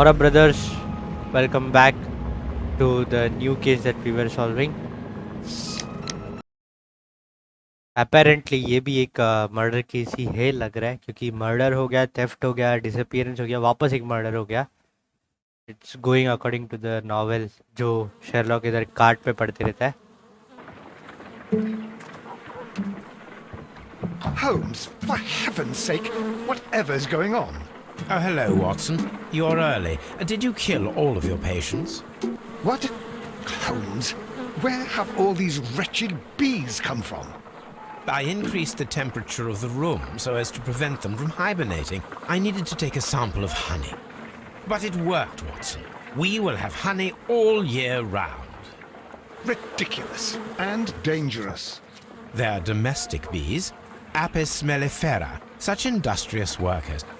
What up, brothers? Welcome back to the new case that we were solving. Apparently ये भी एक murder case ही है लग रहा है क्योंकि मर्डर हो गया, थेफ्ट हो गया, डिसअपीयरेंस हो गया, वापस एक मर्डर हो गया. It's going according to the novel जो शेरलॉक इधर कार्ड पे पढ़ते रहता है. Holmes, for heaven's sake, whatever's going on? Oh, hello, Watson. You're early. Did you kill all of your patients? What? Holmes, where have all these wretched bees come from? I increased the temperature of the room so as to prevent them from hibernating. I needed to take a sample of honey. But it worked, Watson. We will have honey all year round. Ridiculous and dangerous. They're domestic bees, Apis mellifera, such industrious workers.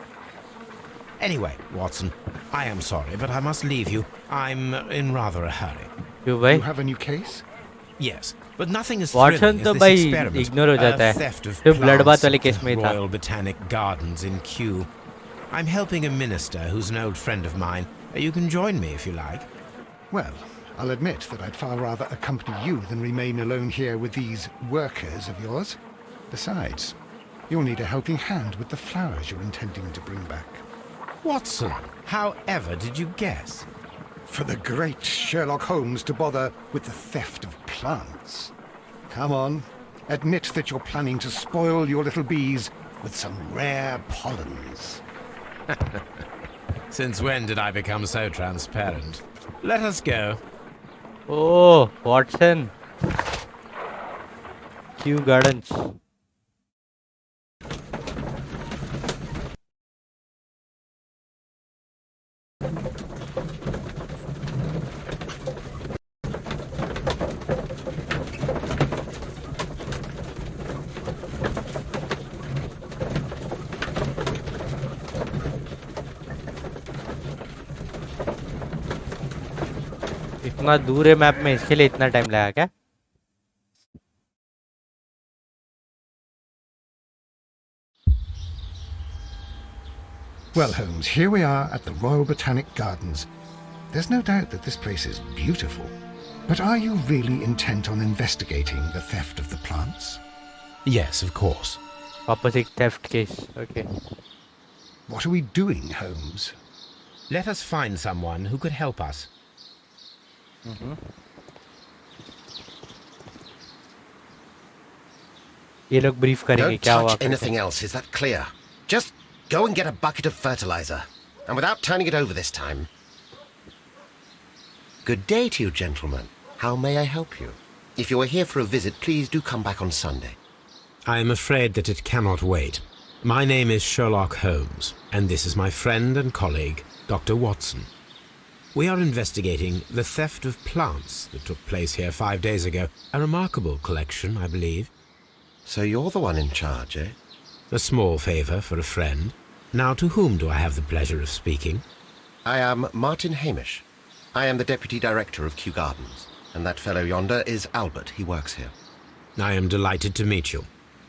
Anyway, Watson, I am sorry, but I must leave you. I'm in rather a hurry. क्यों भाई? You have a new case? Yes, but nothing as Watson thrilling तो as this भाई experiment. ignore हो जाता है. Theft of जो blood bath plants वाले at case में the था. Royal Botanic Gardens in Kew. I'm helping a minister who's an old friend of mine. You can join me if you like. Well, I'll admit that I'd far rather accompany you than remain alone here with these workers of yours. Besides, you'll need a helping hand with the flowers you're intending to bring back. Watson, however did you guess? For the great Sherlock Holmes to bother with the theft of plants. Come on, admit that you're planning to spoil your little bees with some rare pollens. Since when did I become so transparent? Let us go. Oh, Watson. Kew Gardens. इतना दूर है map में, इसके लिए इतना time लगा क्या? Well, Holmes, here we are at the Royal Botanic Gardens. There's no doubt that this place is beautiful. But are you really intent on investigating the theft of the plants? Yes, of course. वापस एक theft case. Okay. What are we doing, Holmes? Let us find someone who could help us. ये लोग brief करेंगे Don't क्या हुआ touch anything else, is that clear? Just go and get a bucket of fertilizer. And without turning it over this time. Good day to you, gentlemen. How may I help you? If you are here for a visit, please do come back on Sunday. I am afraid that it cannot wait. My name is Sherlock Holmes, and this is my friend and colleague, Dr. Watson. We are investigating the theft of plants that took place here 5 days ago. A remarkable collection, I believe. So you're the one in charge, eh? A small favour for a friend. Now, to whom do I have the pleasure of speaking? I am Martin Hamish. I am the Deputy Director of Kew Gardens. And that fellow yonder is Albert. He works here. I am delighted to meet you.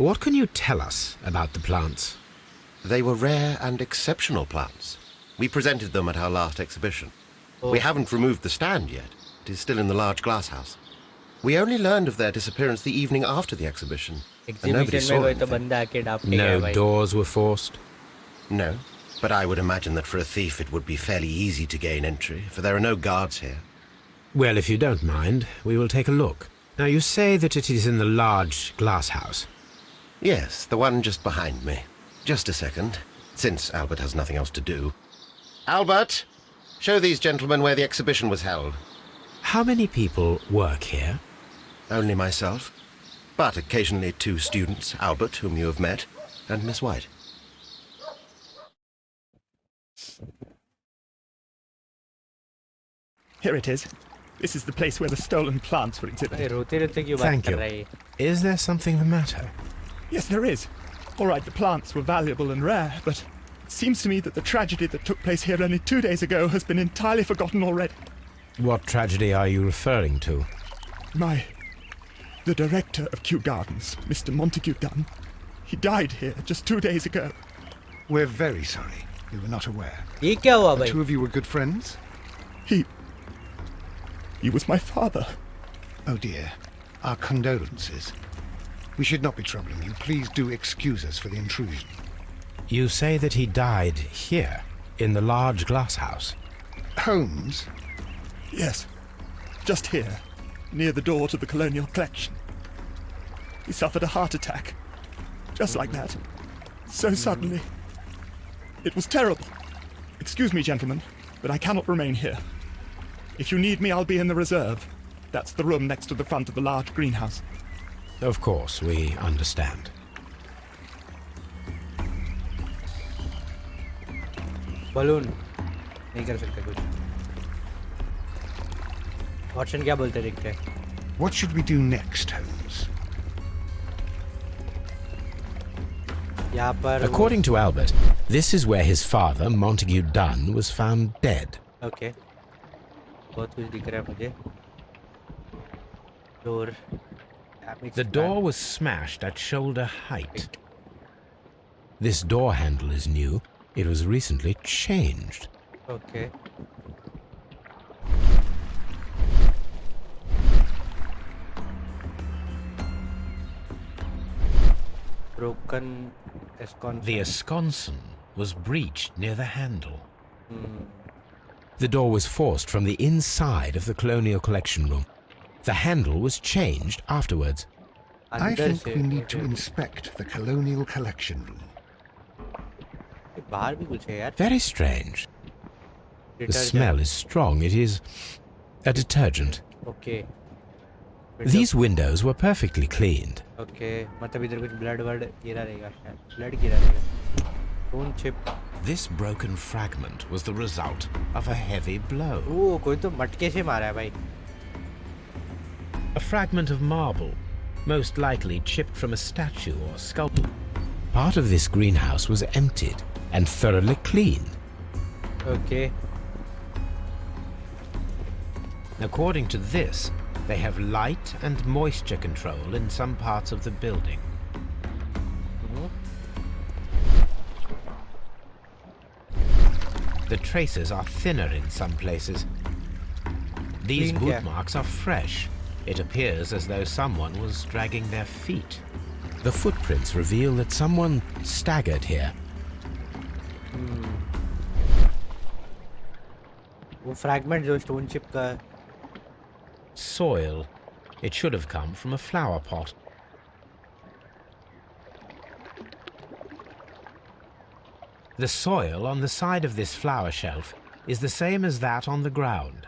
What can you tell us about the plants? They were rare and exceptional plants. We presented them at our last exhibition. We haven't removed the stand yet. It is still in the large glass house. We only learned of their disappearance the evening after the exhibition. And nobody exhibition saw में गए तो anything. बंदा आके डाप के गया No भाई. doors were forced? No, but I would imagine that for a thief it would be fairly easy to gain entry, for there are no guards here. Well, if you don't mind, we will take a look. Now, you say that it is in the large glass house. Yes, the one just behind me. Just a second, since Albert has nothing else to do. Albert, show these gentlemen where the exhibition was held. How many people work here? Only myself, but occasionally 2 students, Albert, whom you have met, and Miss White. Here it is. This is the place where the stolen plants were अरे exhibited. रोते रहते क्यों बात Thank कर you. रहा है ये? Is there something the matter? Yes, there is. All right, the plants were valuable and rare, but it seems to me that the tragedy that took place here only 2 days ago has been entirely forgotten already. What tragedy are you referring to? The director of Kew Gardens, Mr. Montague Dunn, he died here just 2 days ago. We're very sorry. We were not aware. ये क्या हुआ The भाई? two of you were good friends? He was my father. Oh dear. Our condolences. We should not be troubling you. Please do excuse us for the intrusion. You say that he died here, in the large glass house. Holmes? Yes, just here, near the door to the colonial collection. He suffered a heart attack. Just like that. So suddenly. It was terrible. Excuse me, gentlemen, but I cannot remain here. If you need me, I'll be in the reserve. That's the room next to the front of the large greenhouse. Of course, we understand. Balloon नहीं कर सकते कुछ. Option क्या बोलते दिखते हैं? What should we do next, Holmes? यहाँ पर According to Albert, this is where his father, Montague Dunn, was found dead. Okay बहुत कुछ दिख रहा है मुझे. Door. The door was smashed at shoulder height. This door handle is new. It was recently changed. Okay. broken escon. The esconson was breached near the handle. The door was forced from the inside of the Colonial Collection Room. The handle was changed afterwards. I अंदर think से we need to inspect the Colonial Collection Room. बाहर भी कुछ है यार. Very strange. The Detergent. smell is strong. It is a detergent. Okay. These windows were perfectly cleaned. Okay मतलब इधर कुछ ब्लड वर्ड गिरा रहेगा शायद. ब्लड गिरा रहेगा. खून chip. This broken fragment was the result of a heavy blow. ओ कोई तो मटके से मारा है भाई. A fragment of marble, most likely chipped from a statue or sculpture. Part of this greenhouse was emptied and thoroughly cleaned. Okay. According to this, they have light and moisture control in some parts of the building. The traces are thinner in some places. These Clean, boot yeah. marks are fresh. It appears as though someone was dragging their feet. The footprints reveal that someone staggered here. वो fragment जो stone chip का. Soil. It should have come from a flower pot. The soil on the side of this flower shelf is the same as that on the ground.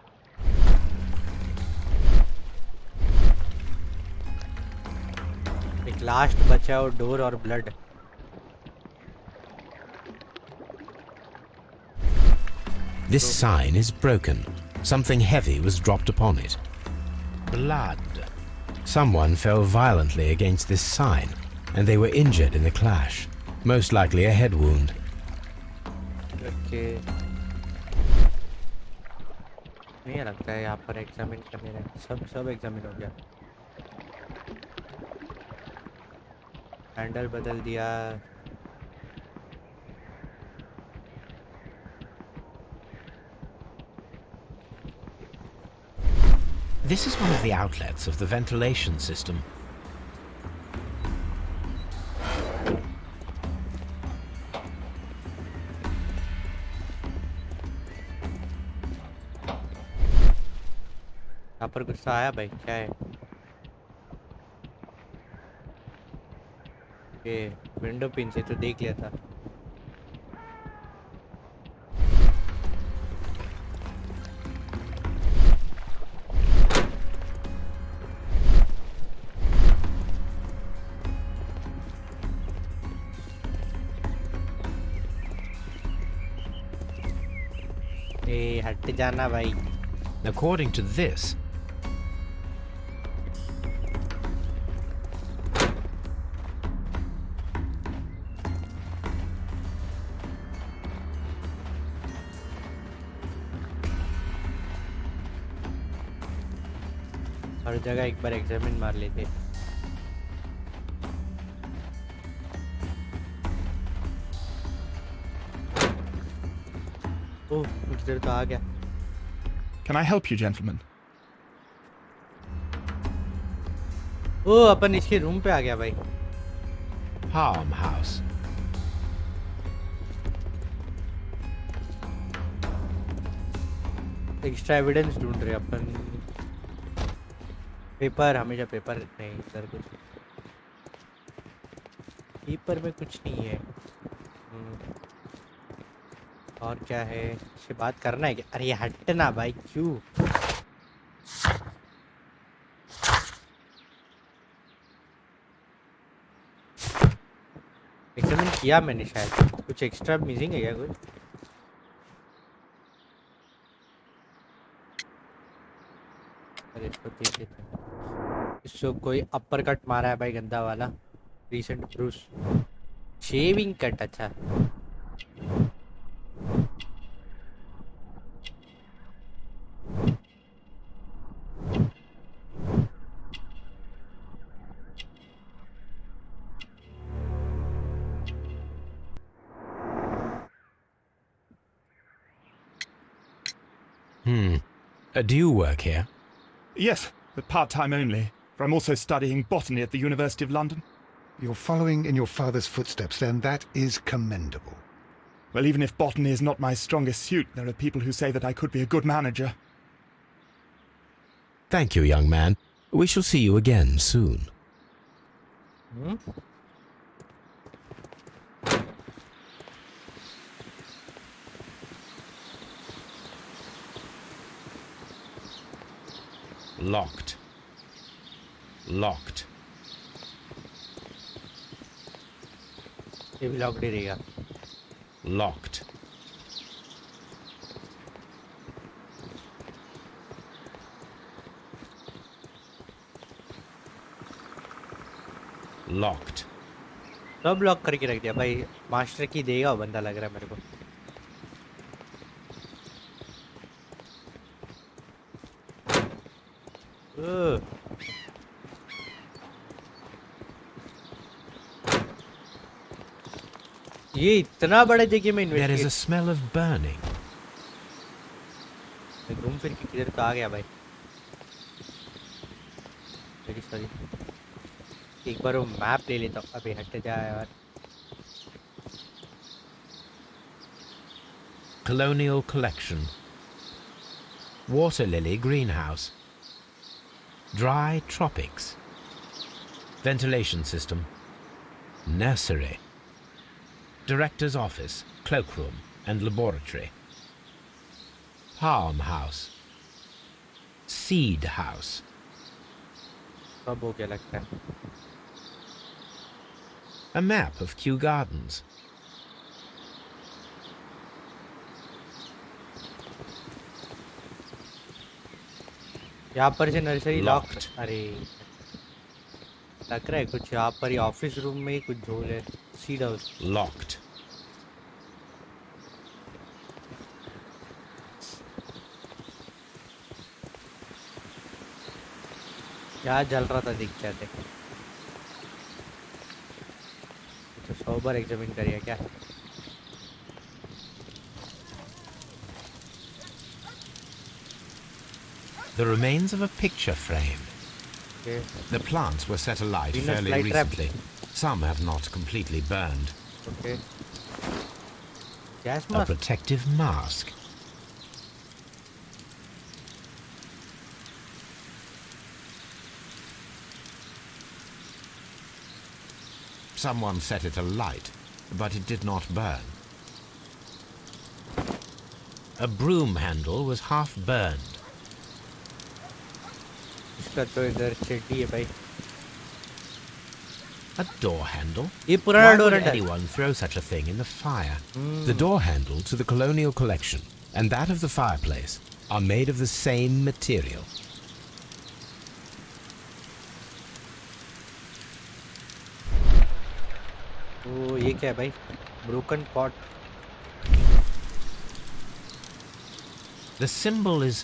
एक last बचा और door और blood. This sign is broken. Something heavy was dropped upon it. Blood. Someone fell violently against this sign, and they were injured in the clash. Most likely a head wound. Okay. नहीं लगता है यहाँ पर examine करने रहे. सब examine हो गया. हैंडल बदल दिया. This is one of the outlets of the ventilation system. यहाँ पर कुछ आया भाई. क्या है ये? विंडो पिन से तो देख लिया था. ए हट जाना भाई. According to this, हर जगह एक बार एग्जामिन मार लेते. किधर तो आ गया. Can I help you, gentlemen? ओ अपन इसके रूम पे आ गया भाई. Farmhouse. एक्स्ट्रा एविडेंस ढूंढ रहे अपन. पेपर, हमेशा पेपर नहीं. इधर कुछ पेपर में कुछ नहीं है. और क्या है, इससे बात करना है क्या? अरे ये हटना भाई, क्यों? एग्जामिन किया मैंने शायद. कुछ एक्स्ट्रा मिसिंग है क्या कुछ? अरे इसको देख लेते हैं. इसको कोई अपर कट मारा है भाई, गंदा वाला. Recent Bruce shaving cut. अच्छा. Do you work here? Yes, but part-time only. For I'm also studying botany at the University of London. You're following in your father's footsteps, then. That is commendable. Well, even if botany is not my strongest suit, there are people who say that I could be a good manager. Thank you, young man. We shall see you again soon. Locked. Locked. ये भी locked ही रहेगा. Locked. Locked. सब lock करके रख दिया भाई. Master की देगा वो बंदा, लग रहा है मेरे को. ये इतना बड़े जगह में There is a investigate. smell of burning. घूम फिर के किधर तो आ गया भाई. Very sorry. एक बार वो मैप ले लेता हूँ. अबे हट जा यार. Colonial collection. Water lily greenhouse. Dry tropics. Ventilation system. Nursery. Director's office, cloakroom and laboratory. Farmhouse. Seed house. सब हो गया लगता है. A map of Kew Gardens. यहाँ पर से नर्सरी लॉक. Locked. अरे लग रहा है कुछ यहाँ पर ही ऑफिस रूम में ही कुछ झोल है. Seed house. Locked. क्या जल रहा था दिख जाते. तो 100 बार एग्जामिन करिए क्या? The remains of a picture frame. Okay. The plants were set alight Venus fairly flytrap. recently. Some have not completely burned. Okay. Gas A mask. protective mask. Someone set it alight, but it did not burn. A broom handle was half burned. इसका तो इधर चेटी है भाई. A door handle? ये पुराना Why door would है. anyone throw such a thing in the fire? The door handle to the colonial collection and that of the fireplace are made of the same material. ओ ये क्या है भाई? Broken pot. The symbol is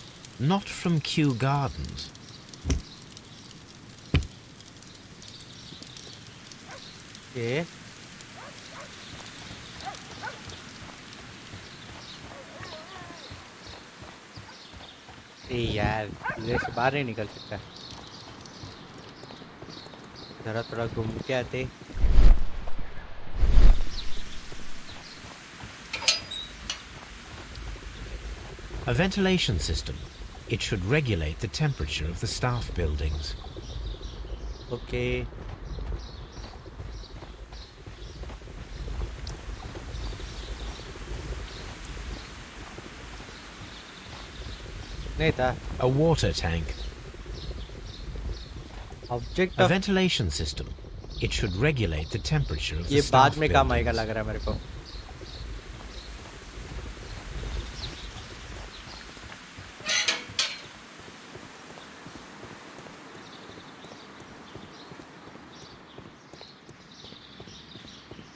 not from Kew Gardens. ये ए यार इधर से बाहर नहीं निकल सकता. जरा थोड़ा घूम के आते. A ventilation system. It should regulate the temperature of the staff buildings. Okay. नहीं था. A water tank. Object A of ventilation system. It should regulate the temperature of the ये staff बाद में काम आएगा buildings. लग रहा है मेरे को.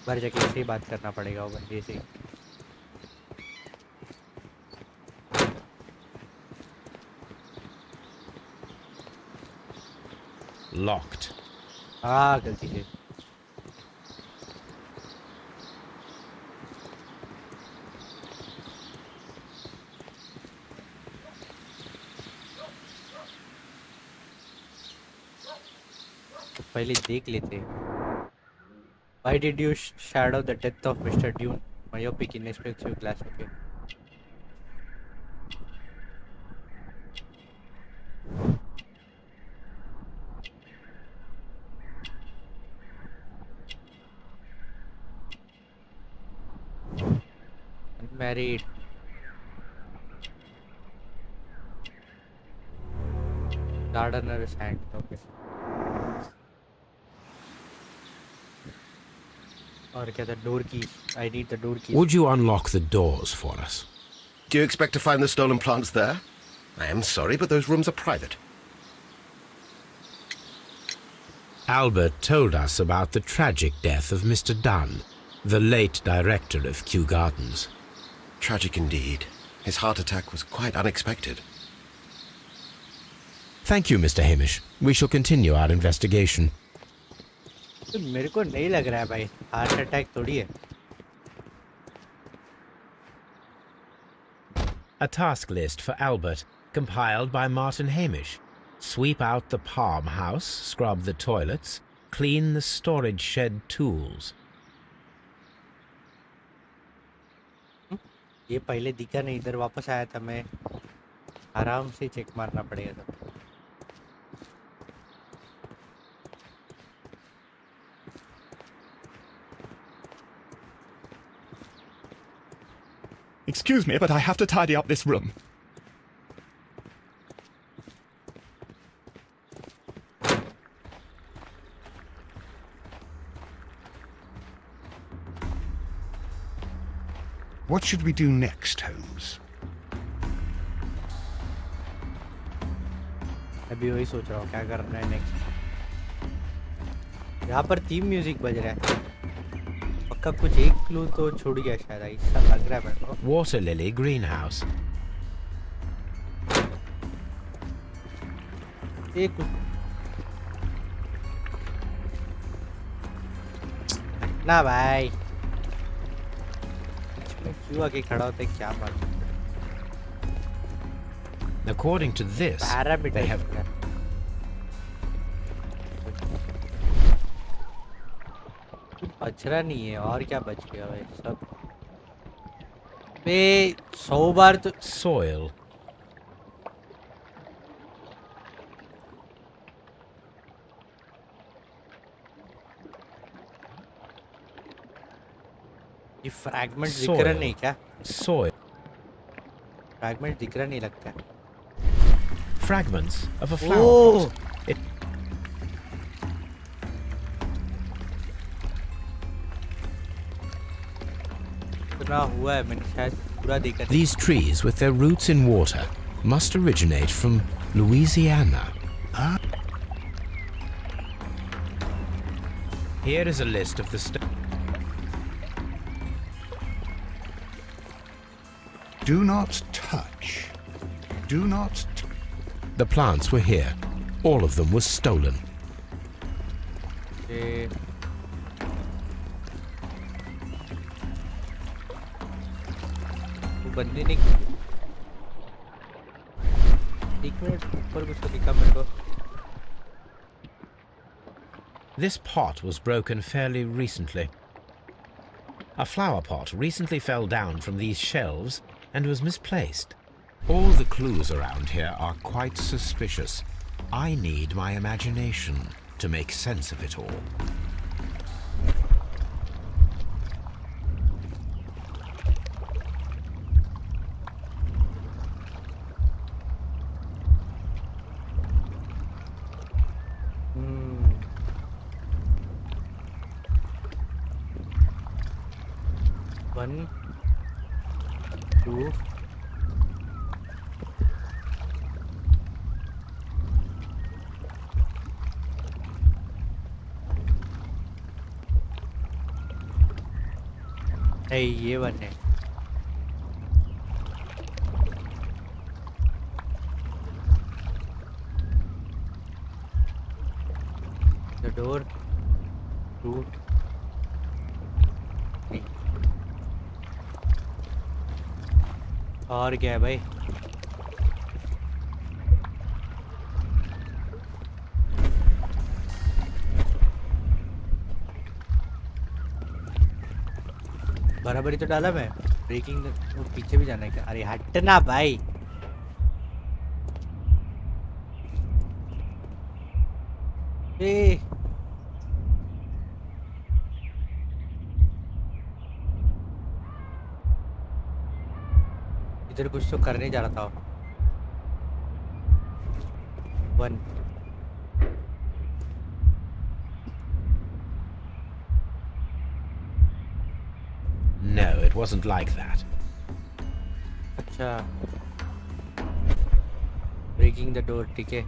बाहर जाके ऐसे ही बात करना पड़ेगा होगा जैसे ही. Locked. हाँ गलती से. तो पहले देख लेते हैं. Why did you shadow the death of Mr. Dune? Myopic inexpensive glass. Okay. Unmarried. Gardener's hand. Okay. और क्या था? Door keys. I need the door keys. Would you unlock the doors for us? Do you expect to find the stolen plants there? I am sorry, but those rooms are private. Albert told us about the tragic death of Mr. Dunn, the late director of Kew Gardens. Tragic indeed. His heart attack was quite unexpected. Thank you, Mr. Hamish. We shall continue our investigation. तो मेरे को नहीं लग रहा है भाई. Heart attack थोड़ी है. A task list for Albert, compiled by Martin Hamish. Sweep out the palm house, scrub the toilets, clean the storage shed tools. ये पहले दिखा नहीं. इधर वापस आया था मैं. आराम से चेक मारना पड़ेगा सब. Excuse me, but I have to tidy up this room. What should we do next, Holmes? अभी वही सोच रहा हूँ क्या करना है नेक्स्ट. यहाँ पर थीम म्यूजिक बज रहा है. पक्का कुछ एक क्लू तो छूट गया शायद. ऐसा लग रहा है मेरे को. Water lily greenhouse. एक ना भाई. इसमें क्यों आके खड़ा होता है क्या बात. According to this, parameter they have Bachra नहीं है. और क्या बच गया भाई सब. बे 100 बार तो soil. ये फ्रैगमेंट दिख रहा Soil. नहीं क्या. Soil. फ्रैगमेंट दिख रहा नहीं लगता है. Fragments of a flower oh pot. It, इतना हुआ है मैंने शायद पूरा देखा नहीं. these trees, with their roots in water, must originate from Louisiana. Here is a list of the Do not touch. Do not. The plants were here. All of them were stolen. ये वो बंदी ने एक minute ऊपर कुछ तो दिखा मेरे को. This pot was broken fairly recently. A flower pot recently fell down from these shelves and was misplaced. All the clues around here are quite suspicious. I need my imagination to make sense of it all. One, two. नहीं ये one है. The door. Two. Three. और क्या है भाई? बराबरी तो डाला मैं. ब्रेकिंग वो पीछे भी जाना है क्या? अरे हटना भाई. ए इधर कुछ तो करने जा रहा था. One. No, it wasn't like that. अच्छा. Breaking the door. ठीक है.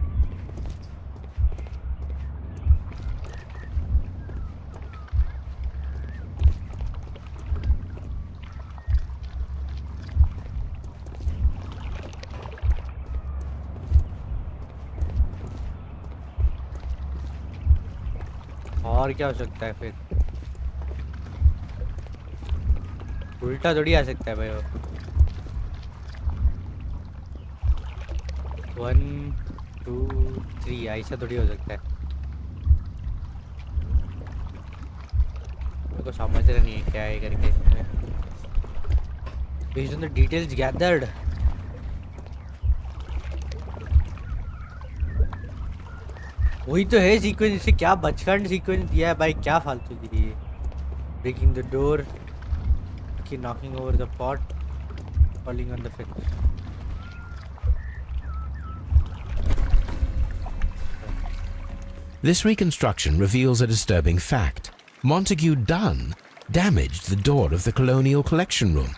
और क्या हो सकता है फिर? उल्टा थोड़ी आ सकता है भाई वो. 1 2 3 ऐसा थोड़ी हो सकता है. मेरे को समझ रहा नहीं है क्या है करके इसमें. Based on the details gathered. वही तो है सीक्वेंस. इसे क्या बचकांड सीक्वेंस दिया है भाई. क्या फालतू गिरी है. Breaking the door. Knocking over the pot. Falling on the fence. This reconstruction reveals a disturbing fact. Montague Dunn damaged the door of the Colonial Collection Room.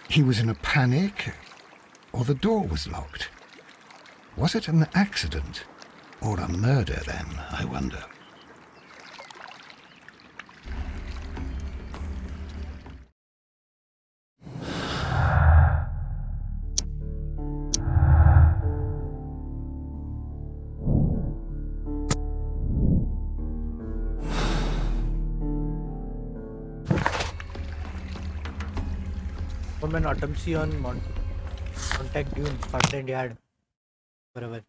He was in a panic, or the door was locked? Was it an accident, or a murder then, I wonder? An autopsy on Contact Dune, Scotland Yard. बराबर.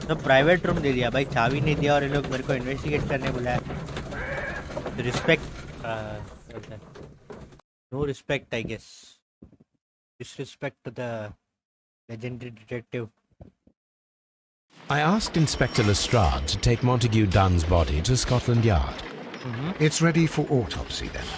तो private room दे दिया भाई. चाबी नहीं दिया और ये लोग मेरे को इन्वेस्टिगेट करने बुलाया. Respect. No respect I guess. Disrespect to the legendary detective. I asked Inspector Lestrade to take Montague Dunn's body to Scotland Yard. It's ready for autopsy then.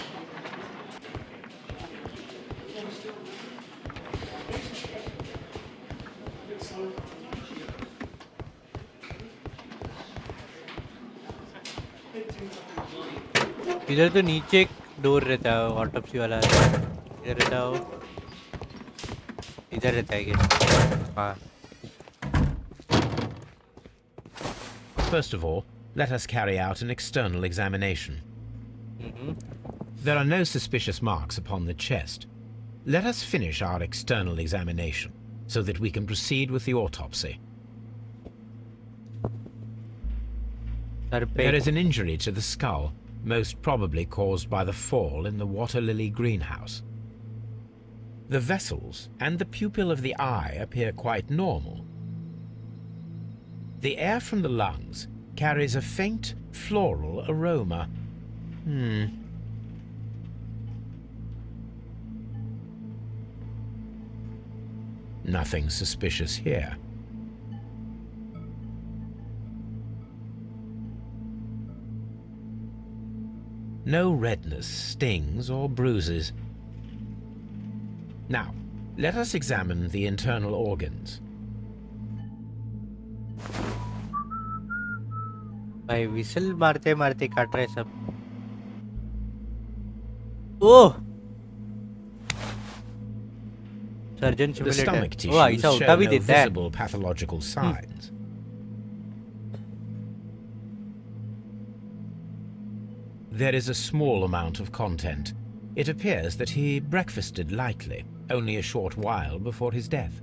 इधर तो नीचे एक डोर रहता है ऑटोप्सी वाला. इधर रहता है वो. इधर रहता है क्या? हाँ. First of all, let us carry out an external examination. There are no suspicious marks upon the chest. Let us finish our external examination so that we can proceed with the autopsy. There is an injury to the skull, most probably caused by the fall in the water lily greenhouse. The vessels and the pupil of the eye appear quite normal. The air from the lungs carries a faint floral aroma. Nothing suspicious here. No redness, stings, or bruises. Now, let us examine the internal organs. भाई whistle मारते मारते काट रहे सब. Oh surgeon The stomach simulator. Oh tissues ऐसा show उठा भी no देता है. visible pathological signs. There is a small amount of content. It appears that he breakfasted lightly, only a short while before his death.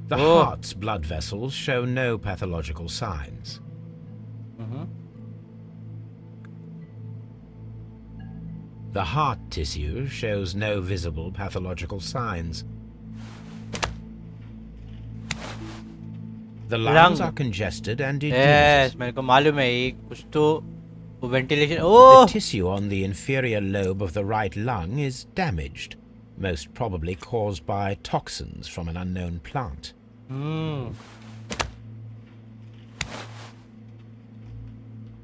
The heart's blood vessels show no pathological signs. The heart tissue shows no visible pathological signs. The lungs are congested and Yes, edema. मेरे को मालूम है ये कुछ तो ventilation. Oh, The tissue on the inferior lobe of the right lung is damaged, most probably caused by toxins from an unknown plant.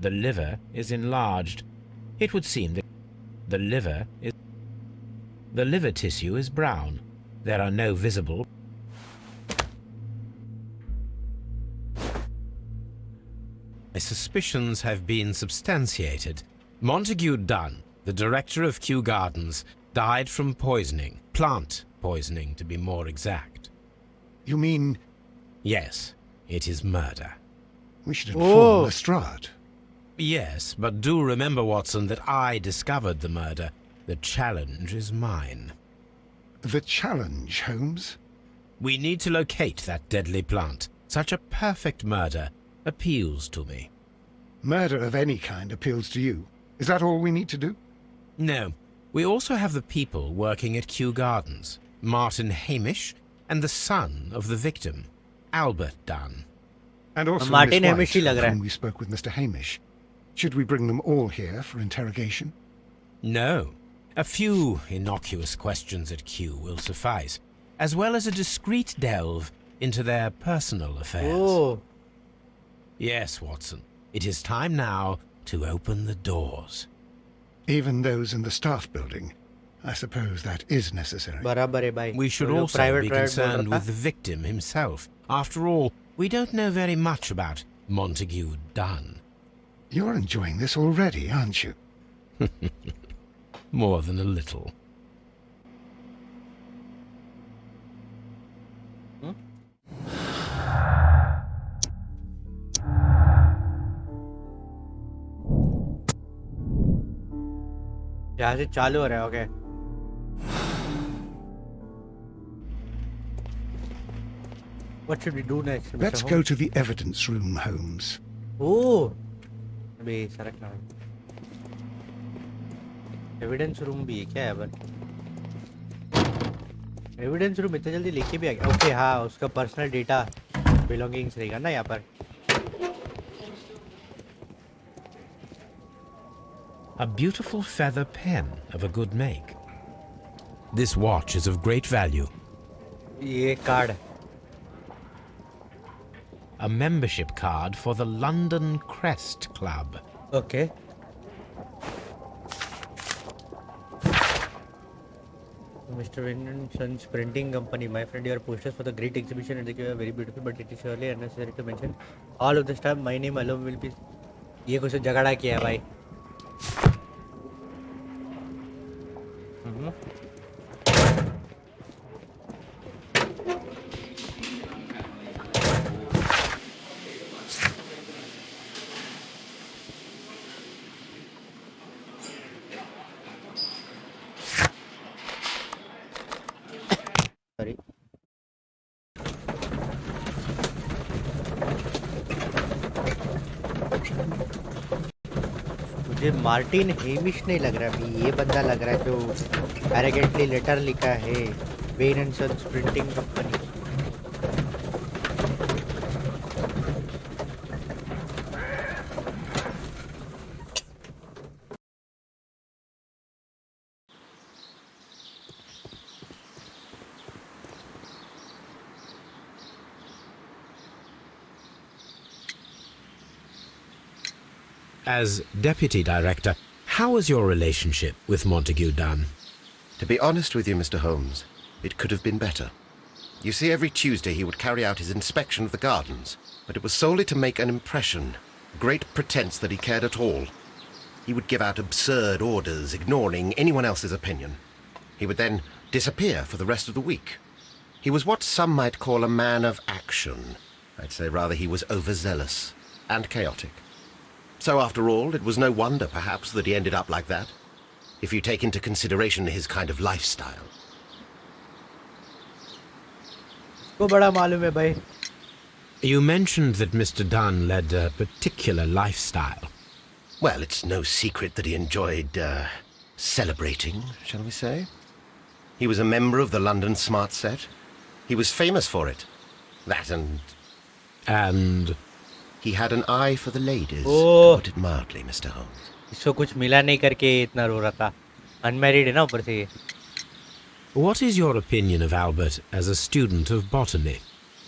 The liver is enlarged. It would seem that the liver tissue is brown. There are no visible. My suspicions have been substantiated. Montague Dunn, the director of Kew Gardens, died from poisoning. Plant poisoning, to be more exact. You mean Yes, it is murder. we should inform Lestrade? Yes, but do remember, Watson, that I discovered the murder. The challenge is mine. The challenge, Holmes? We need to locate that deadly plant. Such a perfect murder appeals to me. Murder of any kind appeals to you. Is that all we need to do? No, we also have the people working at Kew Gardens. Martin Hamish and the son of the victim, Albert Dunn. And also Martin Miss Hamish he White, लग of रहा है. whom we spoke with Mr. Hamish. Should we bring them all here for interrogation? No, a few innocuous questions at Kew will suffice, as well as a discreet delve into their personal affairs. oh. Yes, Watson, it is time now to open the doors. Even those in the staff building? I suppose that is necessary. बराबर है भाई. We should वो जो also private be riot बोल concerned रहा with था. the victim himself. After all, we don't know very much about Montague Dunn. You're enjoying this already, aren't you? More than a little. यहाँ से चालू हो रहा है. Okay. What should we do next? Mr. Let's Holmes? go to the evidence room, Holmes. Oh. अबे सरक ना. Evidence room भी है क्या है अपन? एविडेंस रूम इतना जल्दी लेके भी आ गया. ओके हाँ, उसका पर्सनल डेटा बिलोंगिंग्स रहेगा ना यहाँ पर. A beautiful feather pen of a good make. This watch is of great value. ये card. A membership card for the London Crest Club. Okay. Mr. Winston's printing company, my friend, your posters for the great exhibition and they are very beautiful, but it is surely unnecessary to mention all of the stuff. My name alone will be. ये कुछ झगड़ा किया है भाई. Sorry. मुझे Martin Hamish नहीं लग रहा अभी, ये बंदा लग रहा है जो एरोगेंटली लेटर लिखा है, Ben and Sons printing company. As deputy director, how was your relationship with Montague Dunn? To be honest with you, Mr. Holmes, it could have been better. You see, every Tuesday he would carry out his inspection of the gardens, but it was solely to make an impression, great pretense that he cared at all. He would give out absurd orders, ignoring anyone else's opinion. He would then disappear for the rest of the week. He was what some might call a man of action. I'd say rather he was overzealous and chaotic. So after all, it was no wonder, perhaps, that he ended up like that, if you take into consideration his kind of lifestyle. को बड़ा मालूम है भाई। You mentioned that Mr. Dunn led a particular lifestyle. Well, it's no secret that he enjoyed, celebrating, shall we say? He was a member of the London Smart Set. He was famous for it. That And he had an eye for the ladies, Oh. to put it mildly, Mr. Holmes. इसको कुछ मिला नहीं करके इतना रो रहा था। Unmarried है ना ऊपर से ये। what is your opinion of Albert as a student of botany?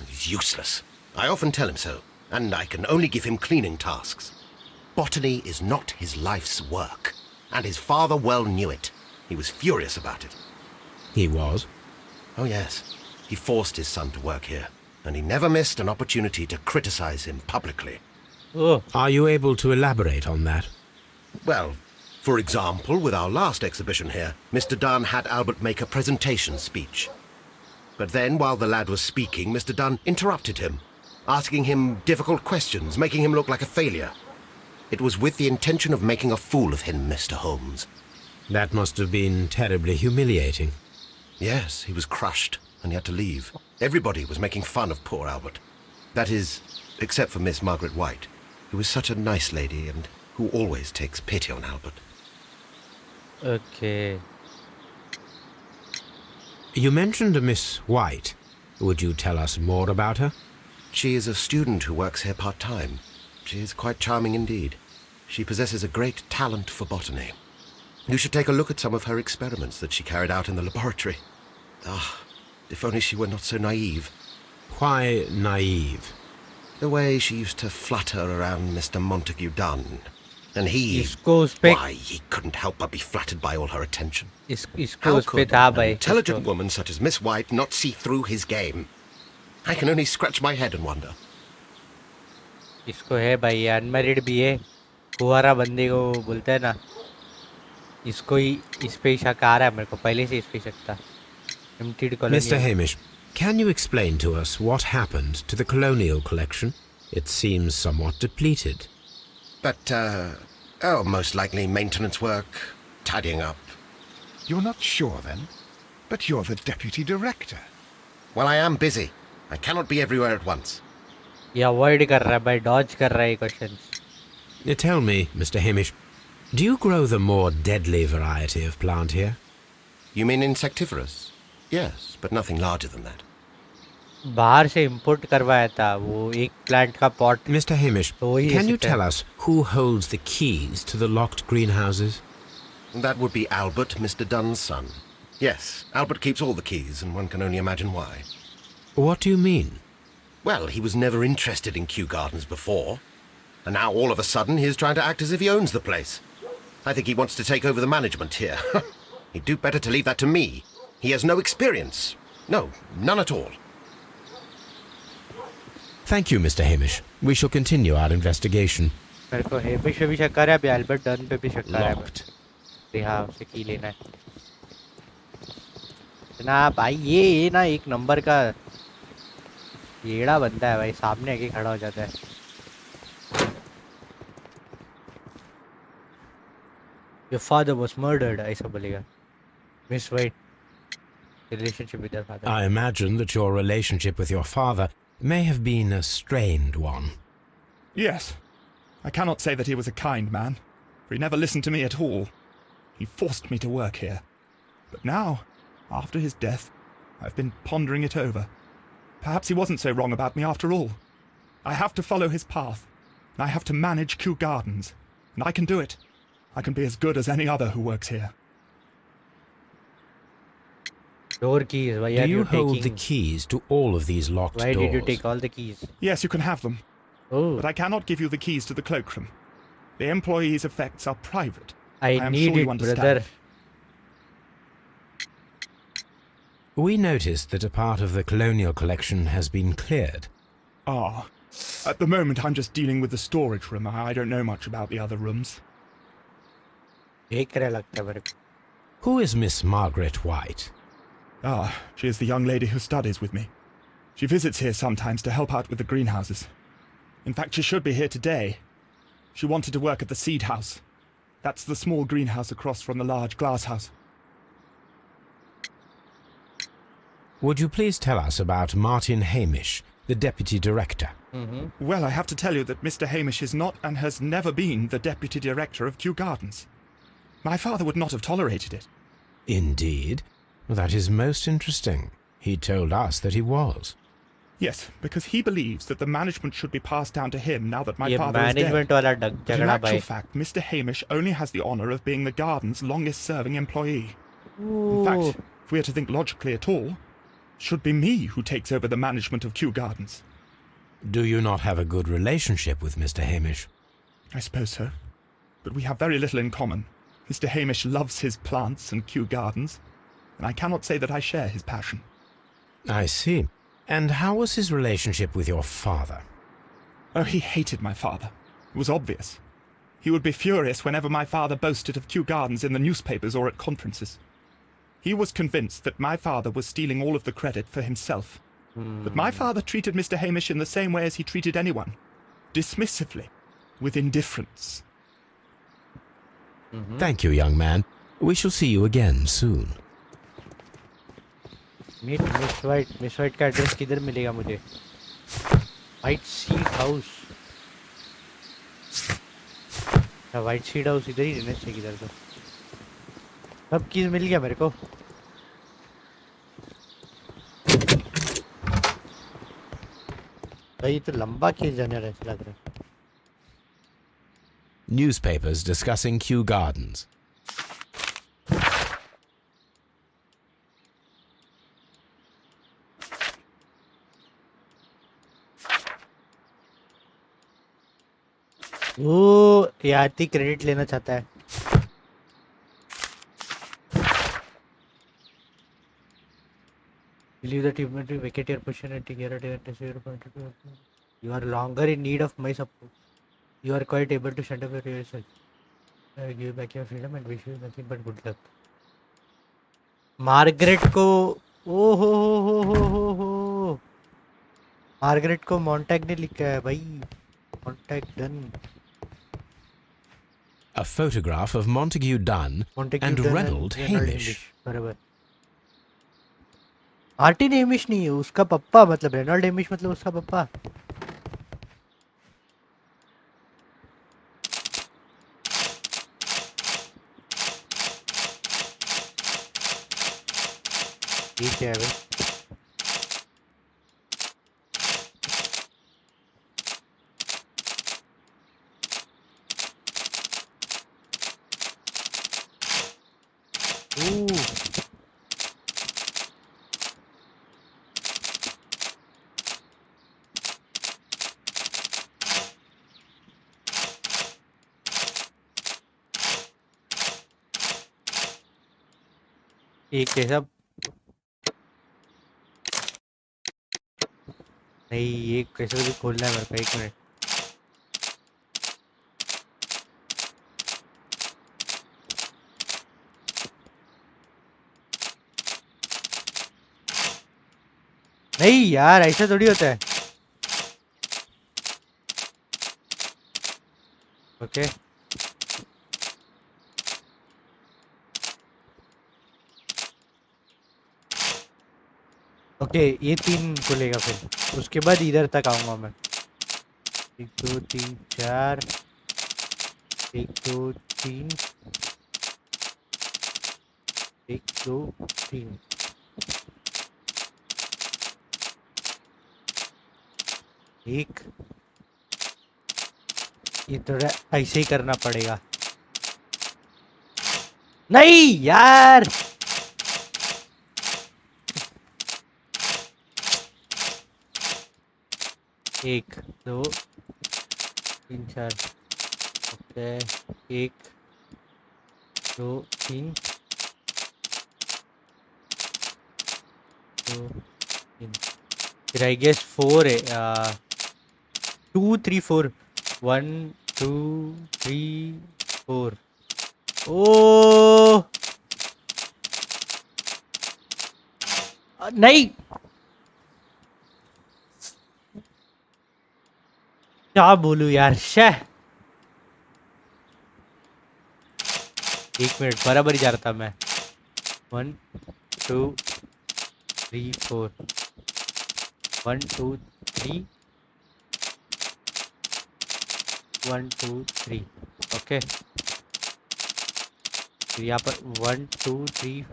He's useless. I often tell him so, and I can only give him cleaning tasks. Botany is not his life's work, and his father well knew it. He was furious about it. He was. Oh, yes. He forced his son to work here, and he never missed an opportunity to criticize him publicly. Oh, Are you able to elaborate on that? Well, for example, with our last exhibition here, Mr. Dunn had Albert make a presentation speech. But then, while the lad was speaking, Mr. Dunn interrupted him, asking him difficult questions, making him look like a failure. It was with the intention of making a fool of him, Mr. Holmes. That must have been terribly humiliating. Yes, he was crushed, and he had to leave. Everybody was making fun of poor Albert. That is, except for Miss Margaret White, who was such a nice lady and who always takes pity on Albert. Okay. You mentioned a Miss White. Would you tell us more about her? She is a student who works here part-time. She is quite charming indeed. She possesses a great talent for botany. You should take a look at some of her experiments that she carried out in the laboratory. Ah, if only she were not so naive. Why naive? The way she used to flutter around Mr. Montague Dunn. And he... इसको उस पे Why, he couldn't help but be flattered by all her attention. इसको How उस पे could था an भाई। intelligent woman such as Miss White not see through his game? I can only scratch my head and wonder. इसको है भाई, ये unmarried भी है, कुंवारा बंदे को बोलते हैं ना, इसको ही इस पे ही शक आ रहा है मेरे को, पहले से इस पे शक था। Emptied colony. Mr. Hamish, can you explain to us what happened to the colonial collection? It seems somewhat depleted. But, most likely maintenance work, tidying up. You're not sure, then? But you're the deputy director. Well, I am busy. I cannot be everywhere at once. ये avoid कर रहा है भाई, Dodge कर रहा है questions. Tell me, Mr. Hamish, do you grow the more deadly variety of plant here? You mean insectivorous? Yes, but nothing larger than that. बाहर से इंपोर्ट करवाया था वो एक प्लांट का पॉट। Mr. Hamish, तो वही can you ऐसे tell us who holds the keys to the locked greenhouses? That would be Albert, Mr. Dunn's son. Yes, Albert keeps all the keys, and one can only imagine why. What do you mean? Well, he was never interested in Kew Gardens before, and now all of a sudden he is trying to act as if he owns the place. I think he wants to take over the management here. He'd do better to leave that to me. He has no experience. No, none at all. Thank you, Mr. Hamish. We shall continue our investigation. मेरे को Hamish पे भी शक कर रहा है, अभी Albert done पे भी शक कर रहा है। Locked. हाँ, उसे की लेना है ना भाई। ये ना एक नंबर का येड़ा बनता है भाई, सामने आके खड़ा हो जाता है। Your father was murdered, ऐसा बोलेगा। Miss White, relationship with her father. I imagine that your relationship with your father may have been a strained one. Yes. I cannot say that he was a kind man, for he never listened to me at all. He forced me to work here. But now, after his death, I've been pondering it over. Perhaps he wasn't so wrong about me after all. I have to follow his path. I have to manage Kew Gardens. And I can do it. I can be as good as any other who works here. Door keys. Why Do are you you hold taking? the keys to all of these locked Why doors? did you take all the keys? Yes, you can have them. Oh, But I cannot give you the keys to the cloakroom. The employees' effects are private. I am need sure you it, understand. brother. We noticed that a part of the colonial collection has been cleared. Ah. At the moment, I'm just dealing with the storage room. I don't know much about the other rooms. देख रहा लगता है मेरे को. Who is Miss Margaret White? Ah, she is the young lady who studies with me. She visits here sometimes to help out with the greenhouses. In fact, she should be here today. She wanted to work at the seed house. That's the small greenhouse across from the large glass house. Would you please tell us about Martin Hamish, the deputy director? Well, I have to tell you that Mr. Hamish is not and has never been the deputy director of Kew Gardens. My father would not have tolerated it. Indeed. That is most interesting. He told us that he was. Yes, because he believes that the management should be passed down to him now that my ये father is dead. management वाला But in झगड़ा actual भाई. fact, Mr. Hamish only has the honour of being the garden's longest-serving employee. In Ooh. fact, if we are to think logically at all, it should be me who takes over the management of Kew Gardens. Do you not have a good relationship with Mr. Hamish? I suppose so. But we have very little in common. Mr. Hamish loves his plants and Kew Gardens, and I cannot say that I share his passion. I see. And how was his relationship with your father? Oh, he hated my father. It was obvious. He would be furious whenever my father boasted of Kew Gardens in the newspapers or at conferences. He was convinced that my father was stealing all of the credit for himself. But my father treated Mr. Hamish in the same way as he treated anyone. Dismissively. With indifference. Thank you, young man. We shall see you again soon. Meet Miss White. Miss White का address किधर मिलेगा मुझे? White Seed House. White Seed House इधर ही रहना चाहिए किधर तो. सब कीज मिल गया मेरे को. भाई ये तो लंबा केस जाने ऐसा लग रहा है. Newspapers discussing Kew Gardens. वो याती क्रेडिट लेना चाहता है. Believe that you meant to vacate your position and take care of your point of view. You are longer in need of my support. You are quite able to shut up yourself. I give you back your freedom and wish you nothing but good luck. Margaret को ओ हो Margaret को Montag ने लिखा है भाई. Montague Dunn. A photograph of Montague Dunn and Reynold Hamish. बराबर. Martin Hamish नहीं है उसका पप्पा मतलब रेनॉल्ड हेमिश मतलब उसका पप्पा. ठीक है भाई. एक कैसा नहीं ये कैसे भी खोलना है मेरे को. एक मिनट. नहीं यार ऐसा थोड़ी होता है. ओके ओके ये 3 खुलेगा फिर उसके बाद इधर तक आऊंगा मैं. 1 2 3 4 1 2 3 1 2 3 एक ये थोड़ा ऐसे ही करना पड़ेगा। नहीं यार, 1 2 3 4 ओके 1 2 3 2 3 फिर आई गेस 4 है 2 3 4 1 2 3 4 ओ नहीं, क्या बोलूं यार, शह 1 मिनट बराबर ही जा रहा था मैं। 1 2 3 4 1 2 3 1 2 3 ओके। फिर यहाँ पर 1 2 3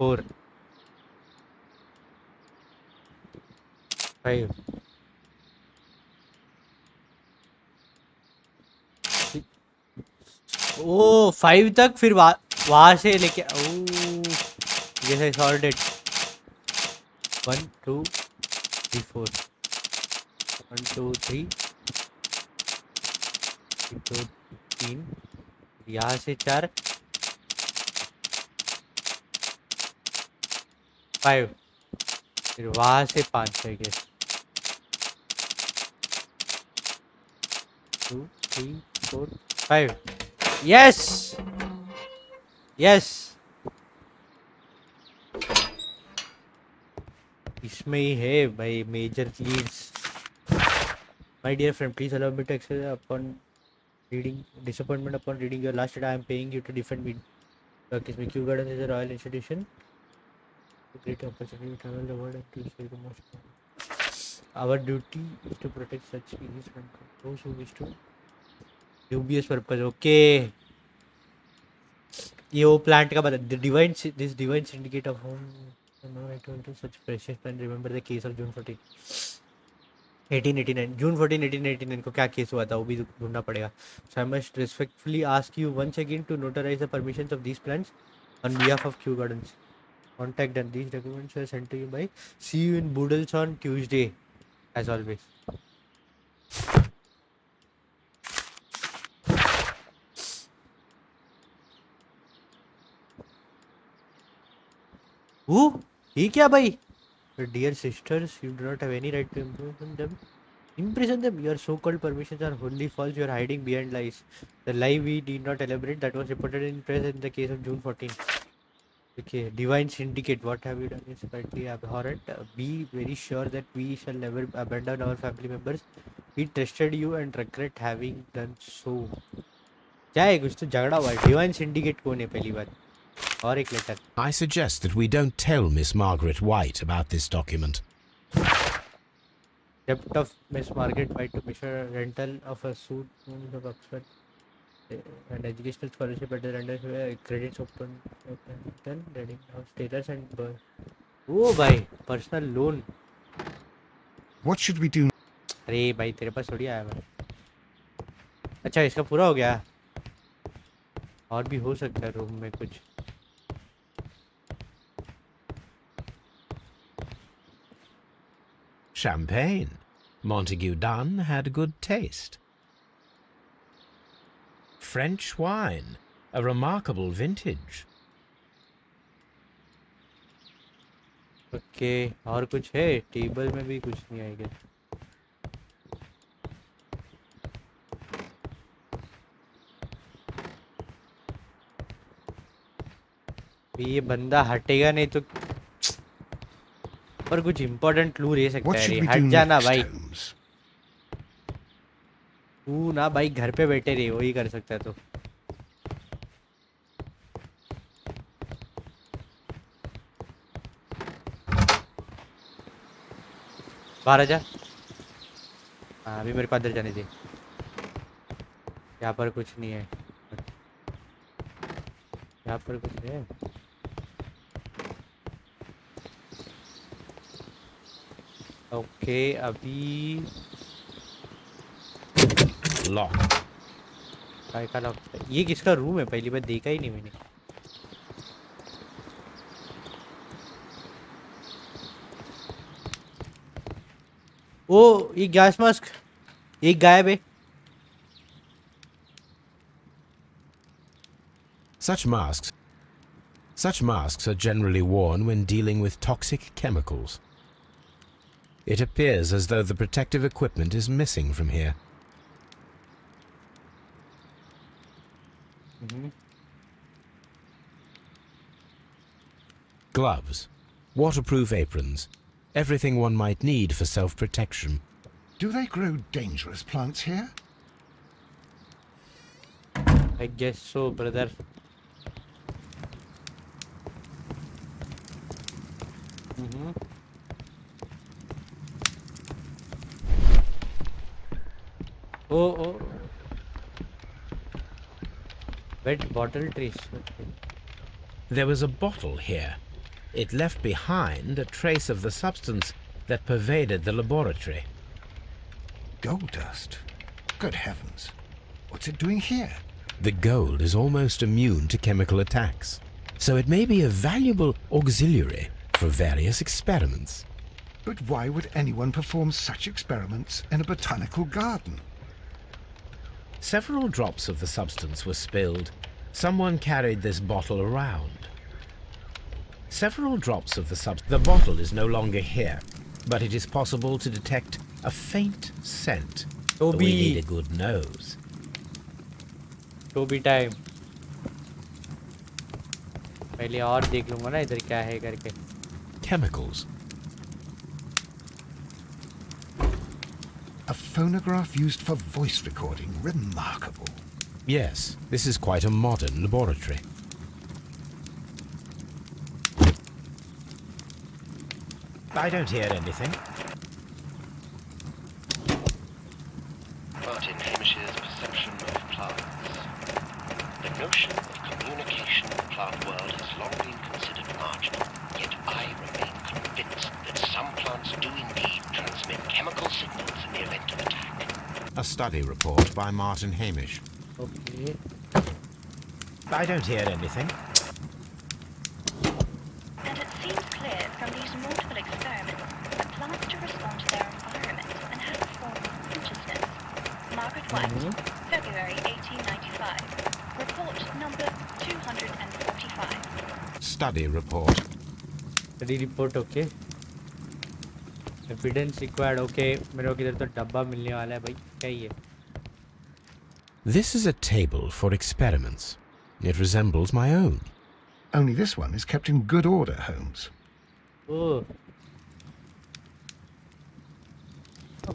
4 5 ओ 5 तक, फिर वहां से लेके जैसे सॉल्व इट 1 2 3 4 1 2 3 2 3 यहाँ से 4 5 फिर वहां से 5 है गेस 2 3 4 5 यस यस, इसमें ही है भाई major leads. My dear friend, please allow me to express upon reading disappointment upon reading your last letter. I am paying you to defend me. Kiss me. Kew Gardens is a royal institution. A great opportunity to travel the world and to see the most. Our duty is to protect such species from those who wish to dubious purpose. Okay. ये वो plant का बता this divine syndicate of home no right to such precious plant. Remember the case of June 14 1889 June 14 1889 को क्या case हुआ था वो भी ढूंढना पड़ेगा। So I must respectfully ask you once again to notarise the permissions of these plants on behalf of Kew Gardens. Contact Dunn, these documents are sent to you by see you in Boodles on Tuesday as always. ये क्या भाई? Dear sisters, you do not have any right to imprison them. Imprison them. Your so-called permissions are wholly false. You are hiding behind lies. The lie we need not elaborate. That was reported in press in the case of June 14. Okay, divine syndicate. What have you done is slightly abhorrent. Be very sure that we shall never abandon our family members. We trusted you and regret having done so. क्या है कुछ तो झगड़ा हुआ है। Divine syndicate कौन है पहली बात, और एक letter. I suggest that we don't tell Miss Margaret White about this document. Debt of Miss Margaret White to Mr. Rental of a suit of Oxford and educational scholarship at the Rental credits open Reading House Tailors and ओ भाई personal loan. What should we do? अरे भाई तेरे पास थोड़ी आया मैं। अच्छा इसका पूरा हो गया, और भी हो सकता है रूम में कुछ। Champagne. Montague Dunn had good taste. French wine. A remarkable vintage. Okay और कुछ है? टेबल में भी कुछ नहीं आएगा। ये बंदा हटेगा नहीं तो, पर कुछ इम्पोर्टेंट क्लू रह सकता है। हट जाना भाई, तू ना भाई घर पे बैठे रहे, वही कर सकता है। तो बाहर आजा। हाँ अभी मेरे को अंदर जाने दे। यहाँ पर कुछ नहीं है। यहाँ पर कुछ है? ओके अभी Lock. काय का लॉक है? ये किसका रूम है? पहली बार देखा ही नहीं मैंने। ओ ये गैस मास्क एक गायब है। Such masks are generally worn when dealing with toxic chemicals. It appears as though the protective equipment is missing from here. Gloves, waterproof aprons, everything one might need for self-protection. Do they grow dangerous plants here? I guess so, brother. Oh, wet bottle trees. There was a bottle here. It left behind a trace of the substance that pervaded the laboratory. Gold dust? Good heavens. What's it doing here? The gold is almost immune to chemical attacks, so it may be a valuable auxiliary for various experiments. But why would anyone perform such experiments in a botanical garden? Several drops of the substance were spilled. Someone carried this bottle around. Several drops of the bottle is no longer here, but it is possible to detect a faint scent. We need a good nose. Toby time. पहले और देख लूँगा ना इधर क्या है करके. Chemicals. A phonograph used for voice recording. Remarkable. Yes, this is quite a modern laboratory. I don't hear anything. Martin Hamish's perception of plants. The notion of communication in the plant world has long been considered marginal, yet I remain convinced that some plants do indeed transmit chemical signals in the event of attack. A study report by Martin Hamish. Okay. I don't hear anything. And it seems clear from these multiple experiments that plants do respond to their environment and have a form of consciousness. Margaret White, February 1895. Report number 245. Study report. Study report okay. Evidence required okay. मेरे को किधर तो डब्बा मिलने वाला है भाई क्या ये? This is a table for experiments. It resembles my own. Only this one is kept in good order, Holmes. Oh.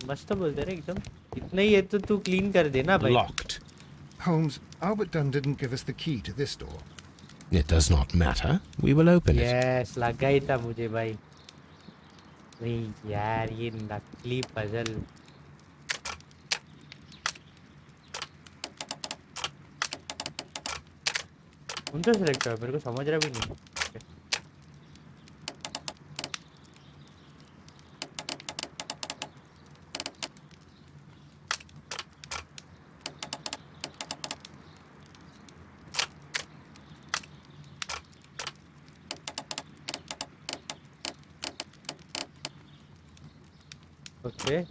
मस्त बोलते रहे एकदम. इतना ही है तो तू clean कर देना भाई. Locked. Holmes, Albert Dunn didn't give us the key to this door. It does not matter. We will open it. Yes, लगा ही था मुझे भाई. नहीं यार ये नकली पजल. कौन सा सिलेक्ट है मेरे को समझ रहा भी नहीं. Okay.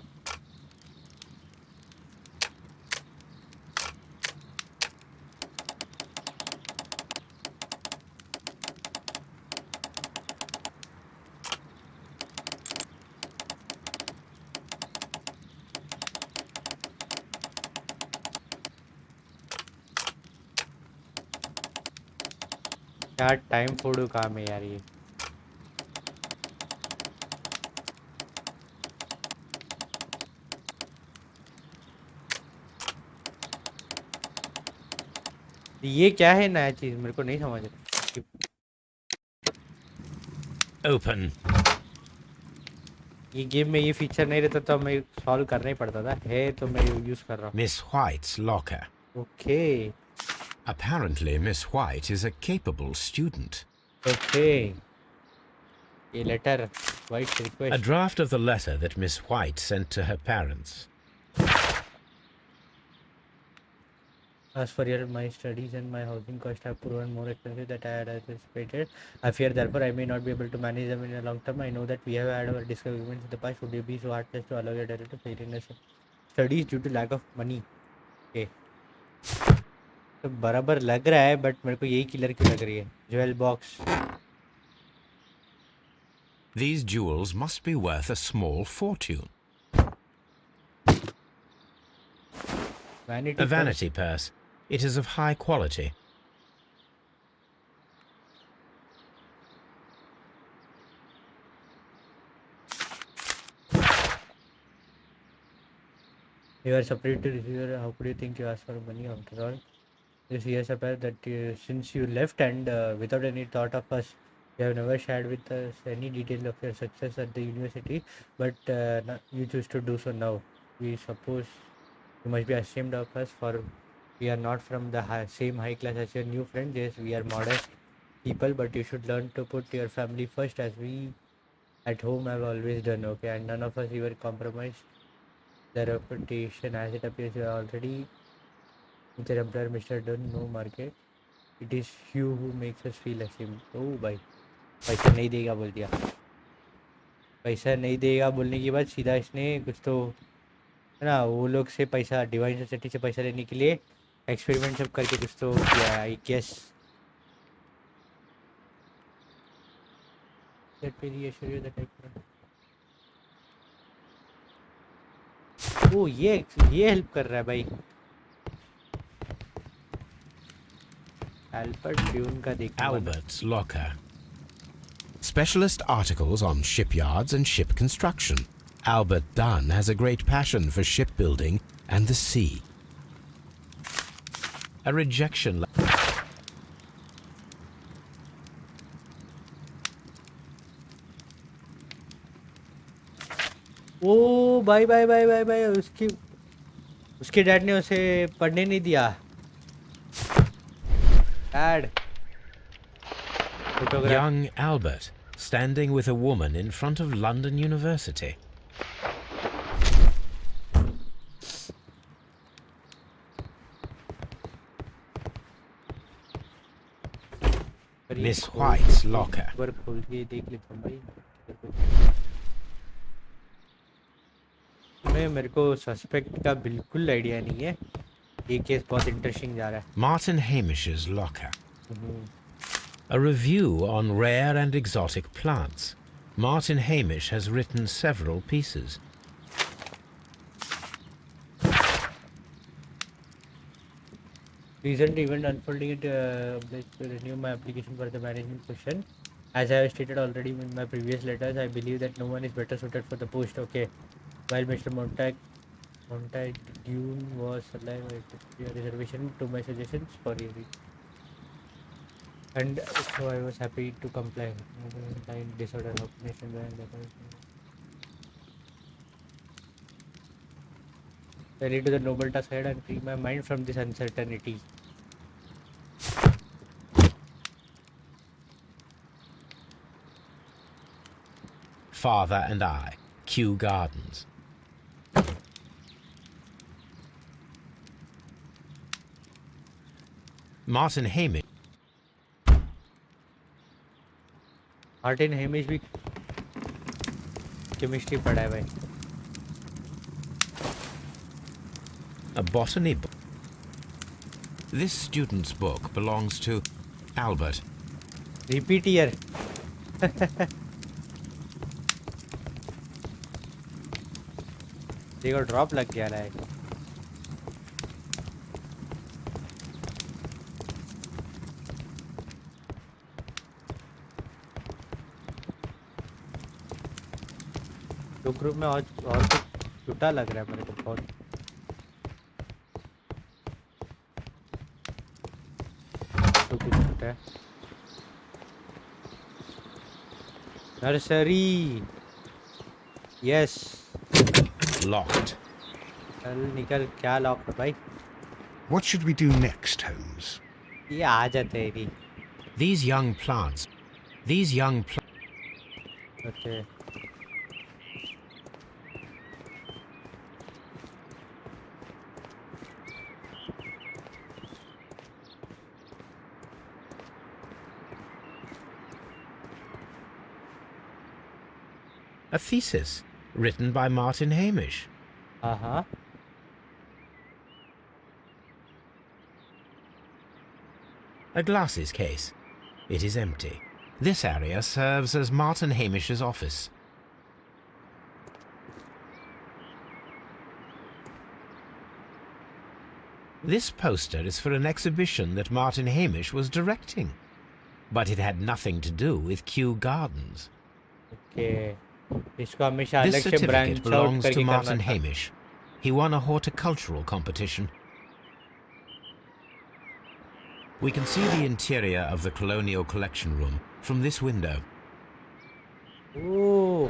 यार टाइम फोड़ो काम है यार ये. ये क्या है नया चीज मेरे को नहीं समझ रहा. Open. ये गेम में ये फीचर नहीं रहता तो मैं सॉल्व करना ही पड़ता था. है तो मैं यूज कर रहा हूँ. Miss White's locker. Okay Apparently, Miss White is a capable student. Okay. A letter. White A request. draft of the letter that Miss White sent to her parents. As for your my studies and my housing cost have proven more expensive than I had anticipated. I fear therefore I may not be able to manage them in the long term. I know that we have had our disagreements in the past. Would you be so heartless to allow your daughter to fail in her studies due to lack of money? Okay. तो बराबर लग रहा है but मेरे को यही killer क्यों लग रही है jewel box These jewels must be worth a small fortune. Vanity A vanity purse. It is of high quality. You are separate to receiver. How could you think you ask for money after all? This years appear that since you left and without any thought of us, you have never shared with us any detail of your success at the university, but you choose to do so now. We suppose you must be ashamed of us, for we are not from the same high class as your new friends. Yes, we are modest people, but you should learn to put your family first, as we at home have always done. Okay, and none of us even compromised the reputation. As it appears, you are already with your employer, Mr. Dunn, no market. It is you who makes us feel ashamed. Oh भाई पैसा नहीं देगा बोल दिया. पैसा नहीं देगा बोलने के बाद सीधा इसने कुछ तो है ना वो लोग से पैसा डिवाइन सोसाइटी से पैसा लेने के लिए एक्सपेरिमेंट सब करके कुछ तो किया है I guess. Let me reassure you that I can. Oh ये हेल्प कर रहा है भाई. Albert Dune का देखना. Albert's locker. Specialist articles on shipyards and ship construction. Albert Dunn has a great passion for shipbuilding and the sea. A rejection letter. ओ भाई भाई भाई भाई भाई उसके डैड ने उसे पढ़ने नहीं दिया. Dad. Photograph. Young Albert standing with a woman in front of London University. Miss White's locker. एक बार खोल के देख लेता हूँ भाई. मेरे को सस्पेक्ट का बिल्कुल आइडिया नहीं है. ये केस बहुत इंटरेस्टिंग जा रहा है. Martin Hamish's locker. A review on rare and exotic plants. Martin Hamish has written several pieces. Recent event unfolding it to renew my application for the management position. As I have stated already in my previous letters, I believe that no one is better suited for the post. Okay. While Mr. Montague was alive, I took your reservation to my suggestions for hearing. And so I was happy to comply. Line disorder of nation. I lead to the noble task ahead and free my mind from this uncertainty. Father and I. Kew Gardens. Martin Hamish. Martin Hamish भी chemistry पढ़ा है भाई. A botany book. This student's book belongs to Albert. Repeat year. देखो drop लग गया रहा है. तो ग्रुप में और कुछ छूटा लग रहा है मेरे को बहुत. तो कुछ छूटा है. नर्सरी. यस. Locked. चल निकल. क्या लॉक है भाई. What should we do next, Holmes? ये आ जाते हैं नहीं। These young plants. Okay A thesis written by Martin Hamish. हाँ हाँ A glasses case. It is empty. This area serves as Martin Hamish's office. This poster is for an exhibition that Martin Hamish was directing, but it had nothing to do with Kew Gardens. Okay इसको हमेशा This अलग से certificate branch out belongs करके to करना Martin था। Hamish. He won a horticultural competition. We can see the interior of the Colonial Collection Room from this window. Oh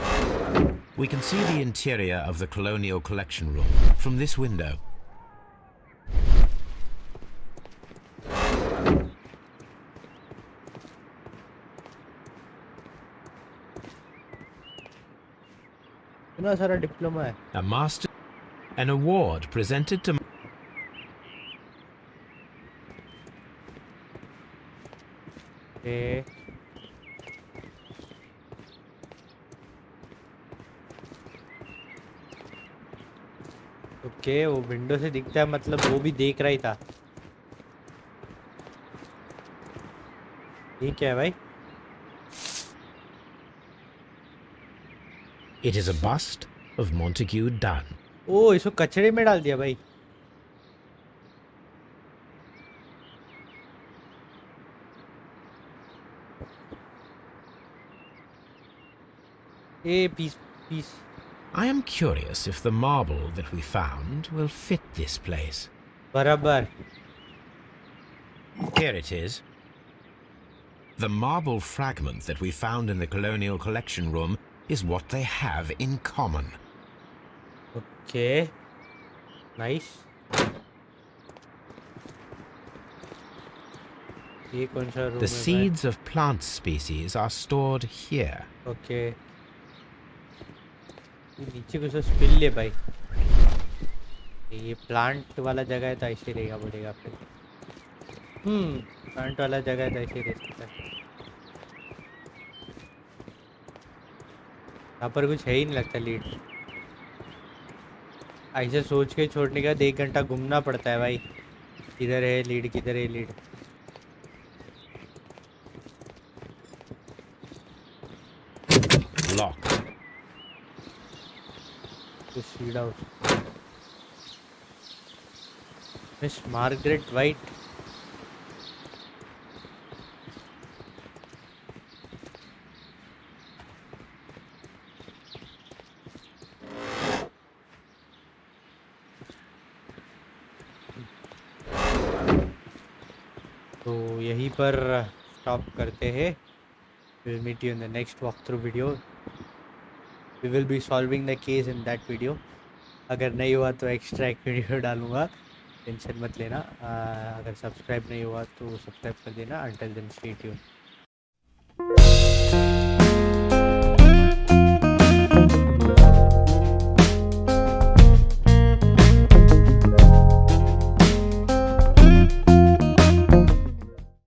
We can see the interior of the Colonial Collection Room from this window. इतना सारा diploma है। A master, an award presented to okay okay वो window से दिखता है मतलब वो भी देख रहा ही था। ठीक है भाई। It is a bust of Montague Dunn. ओ इसको कचड़े में डाल दिया भाई। A piece piece I am curious if the marble that we found will fit this place. बराबर। Here it is. The marble fragment that we found in the Colonial Collection Room is what they have in common. Okay nice. ये कौन सा room The है भाई? seeds of plant species are stored here. Okay ये नीचे कुछ spill ले भाई। ये प्लांट वाला जगह है तो ऐसे रहेगा बोलेगा फिर। प्लांट वाला जगह है तो ऐसे रह सकता है। यहाँ पर कुछ है ही नहीं लगता लीड। ऐसे सोच के छोड़ने का 1 घंटा घूमना पड़ता है भाई। किधर है लीड किधर है lead. Locked. to seed out. Miss Margaret White. तो यहीं पर स्टॉप करते हैं. We'll meet you in the next walkthrough video. We will be solving the case in that video. अगर नहीं हुआ तो एक्स्ट्रा एक वीडियो डालूंगा, टेंशन मत लेना. अगर सब्सक्राइब नहीं हुआ तो सब्सक्राइब कर देना. Until then, stay tuned.